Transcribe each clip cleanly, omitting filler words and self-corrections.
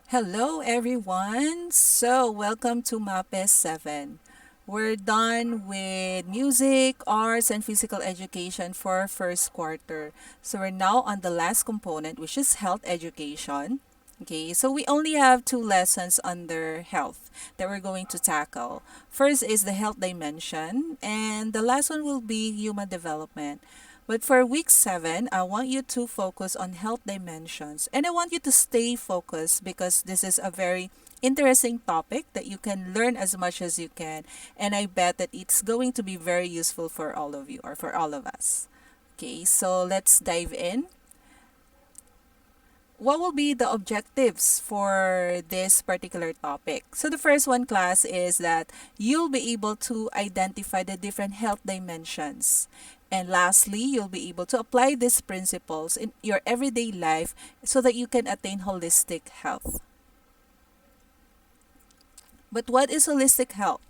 Hello, everyone. So, welcome to MAPES 7. We're done with music, arts, and physical education for first quarter. So, we're now on the last component, which is health education. Okay, so we only have two lessons under health that we're going to tackle. First is the health dimension, and the last one will be human development. But for week 7, I want you to focus on health dimensions. And I want you to stay focused because this is a very interesting topic that you can learn as much as you can. And I bet that it's going to be very useful for all of you or for all of us. Okay, so let's dive in. What will be the objectives for this particular topic? So the first one, class, is that you'll be able to identify the different health dimensions. And lastly, you'll be able to apply these principles in your everyday life so that you can attain holistic health. But what is holistic health?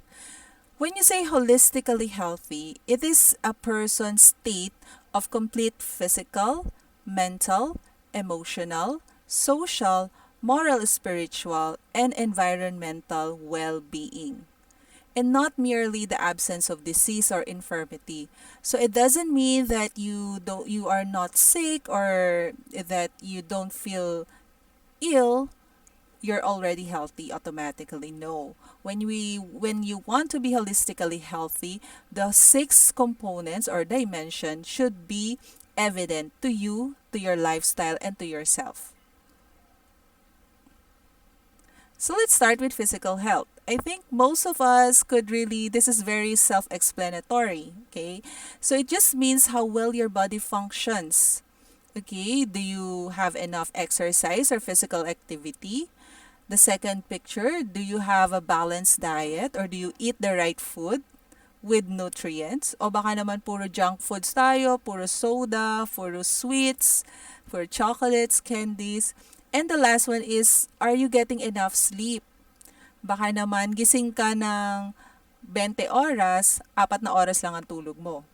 When you say holistically healthy, it is a person's state of complete physical, mental, emotional, social, moral, spiritual, and environmental well being. And not merely the absence of disease or infirmity. So it doesn't mean that you are not sick or that you don't feel ill, you're already healthy automatically. No. When you want to be holistically healthy, the six components or dimension should be evident to you, to your lifestyle, and to yourself. So let's start with physical health. I think most of us could really, this is very self explanatory. Okay. So it just means how well your body functions. Okay. Do you have enough exercise or physical activity? The second picture, do you have a balanced diet or do you eat the right food with nutrients? O baka naman puro junk foods tayo, puro soda, puro sweets, puro chocolates, candies. And the last one is, are you getting enough sleep? Baka naman gising ka ng 20 oras, 4 na oras lang ang tulog mo.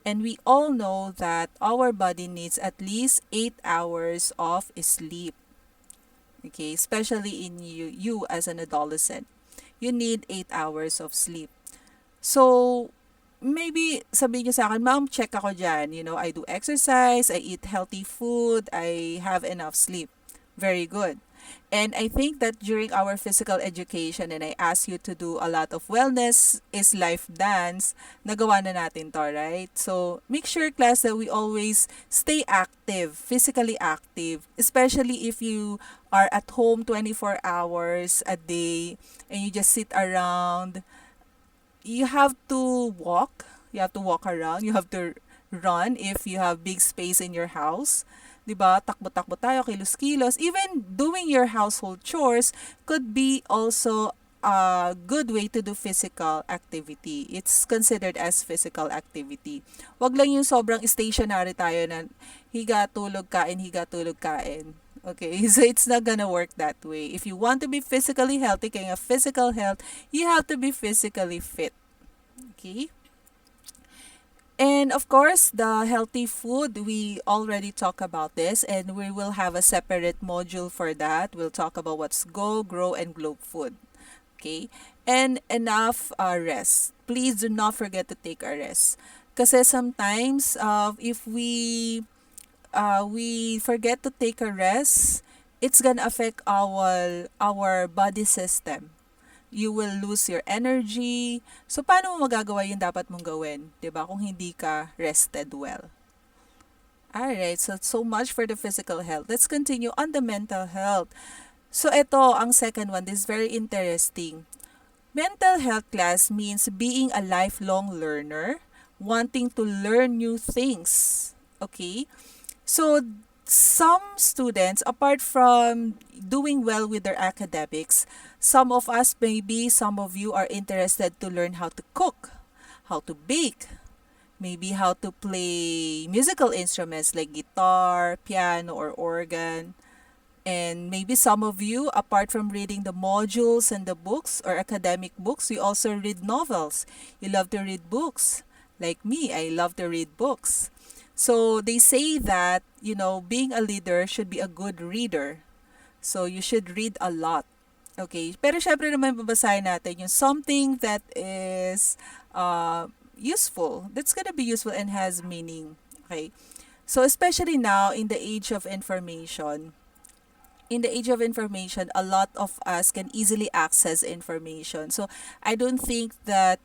And we all know that our body needs at least 8 hours of sleep. Okay, especially in you as an adolescent. You need 8 hours of sleep. So, maybe sabihin nyo sa akin, ma'am, check ako dyan. I do exercise, I eat healthy food, I have enough sleep. Very good. And I think that during our physical education and I asked you to do a lot of wellness is life dance, nagawa na natin to, right? So, make sure, class, that we always stay active, physically active, especially if you are at home 24 hours a day and you just sit around. You have to walk. You have to walk around. You have to run if you have big space in your house. 'Di ba? Takbo-takbo tayo, kilos-kilos. Even doing your household chores could be also a good way to do physical activity. It's considered as physical activity. Wag lang yung sobrang stationary tayo na higa, tulog, kain, higa, tulog, kain. Okay, so it's not gonna work that way. If you want to be physically healthy, kaya nga physical health, you have to be physically fit. Okay? And of course, the healthy food, we already talked about this and we will have a separate module for that. We'll talk about what's Go, Grow, and Globe food. Okay? And enough rest. Please do not forget to take a rest. Kasi sometimes, if we forget to take a rest, it's gonna affect our body system. You will lose your energy. So, paano mo magagawa yung dapat mong gawin? 'Di ba? Kung hindi ka rested well. Alright, so much for the physical health. Let's continue on the mental health. So, ito, ang second one, this is very interesting. Mental health, class, means being a lifelong learner, wanting to learn new things. Okay? So, some students, apart from doing well with their academics, some of us, maybe some of you are interested to learn how to cook, how to bake, maybe how to play musical instruments like guitar, piano, or organ. And maybe some of you, apart from reading the modules and the books or academic books, you also read novels. You love to read books. Like me, I love to read books. So they say that, being a leader should be a good reader. So, you should read a lot. Okay? Pero syempre naman babasahin natin yung something that is useful. That's gonna be useful and has meaning. Okay? So, especially now in the age of information, a lot of us can easily access information. So, I don't think that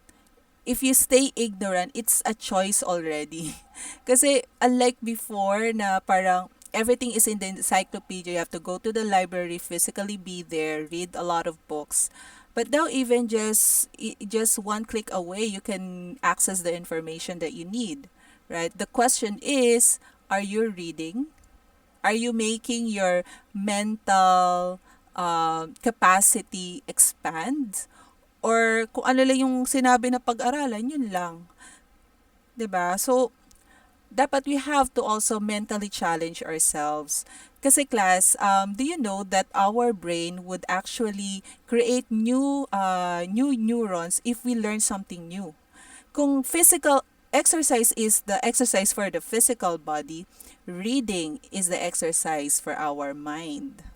if you stay ignorant, it's a choice already. Kasi unlike before na parang everything is in the encyclopedia, you have to go to the library, physically be there, read a lot of books. But now even just one click away, you can access the information that you need, right? The question is, are you reading? Are you making your mental capacity expand? Or kung ano lang yung sinabi na pag-aralan, yun lang. 'Di ba? So, dapat we have to also mentally challenge ourselves. Kasi class, do you know that our brain would actually create new neurons if we learn something new? Kung physical exercise is the exercise for the physical body, reading is the exercise for our mind.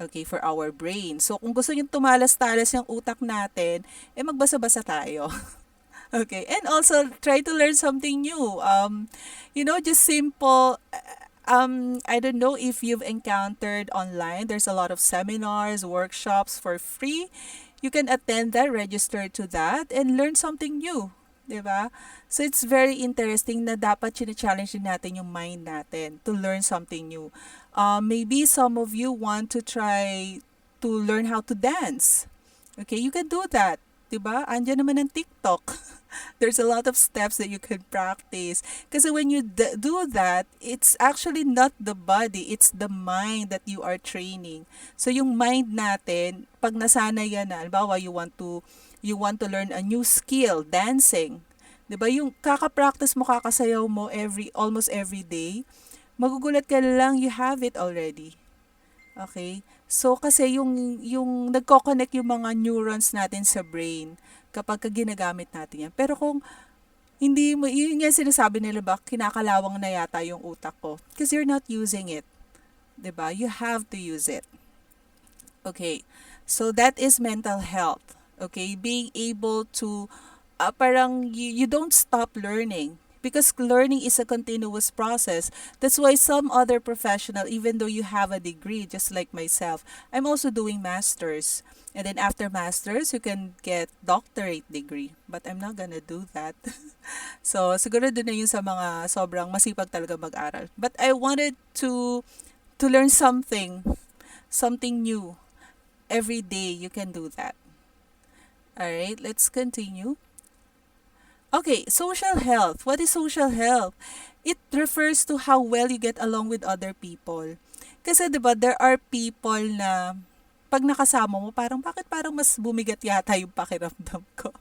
Okay, for our brain. So, kung gusto nyo tumalas-talas yung utak natin, magbasa-basa tayo. Okay, and also try to learn something new. Just simple. I don't know if you've encountered online. There's a lot of seminars, workshops for free. You can attend that, register to that, and learn something new. 'Di ba? So it's very interesting na dapat challenge din natin yung mind natin to learn something new. Maybe some of you want to try to learn how to dance. Okay, you can do that. 'Di ba? Andiyan naman ang TikTok. There's a lot of steps that you can practice. Kasi when you do that, it's actually not the body, it's the mind that you are training. So yung mind natin, pag nasanay yan na, halimbawa you want to learn a new skill, dancing. 'Di ba? Yung kaka-practice mo, kakasayaw mo almost every day, magugulat ka lang you have it already. Okay? So, kasi yung nagko-connect yung mga neurons natin sa brain kapag ginagamit natin yan. Pero kung hindi mo, yun nga sinasabi nila ba, kinakalawang na yata yung utak ko. Because you're not using it. 'Di ba? You have to use it. Okay. So, that is mental health. Okay? Being able to, parang you don't stop learning because learning is a continuous process. That's why some other professional, even though you have a degree, just like myself, I'm also doing masters. And then after masters, you can get doctorate degree. But I'm not gonna do that. So, siguro doon na yun sa mga sobrang masipag talaga mag-aral. But I wanted to learn something new. Every day, you can do that. Alright, let's continue. Okay, social health. What is social health? It refers to how well you get along with other people. Kasi 'di ba, there are people na pag nakasama mo, bakit parang mas bumigat yata yung pakiramdam ko.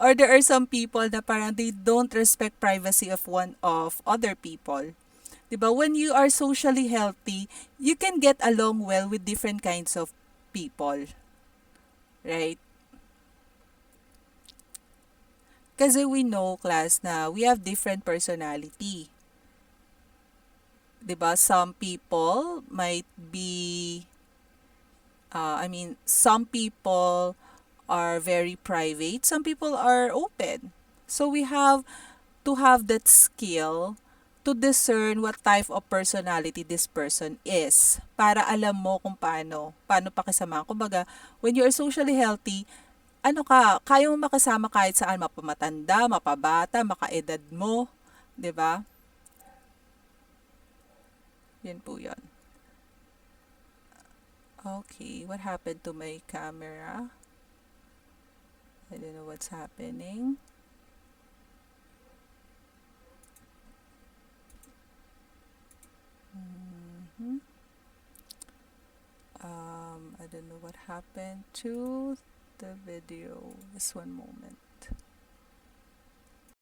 Or there are some people na parang they don't respect privacy of other people. 'Di ba? When you are socially healthy, you can get along well with different kinds of people, right? Kasi we know, class, na we have different personality. 'Di ba? Some people might be, some people are very private. Some people are open. So we have to have that skill to discern what type of personality this person is para alam mo kung paano pakisama. Kumbaga, when you are socially healthy, kaya mo makasama kahit saan, mapamatanda, mapabata, makaedad mo, 'di ba? Yan po 'yon. Okay, what happened to my camera? I don't know what's happening. Mhm. I don't know what happened to the video. Just one moment.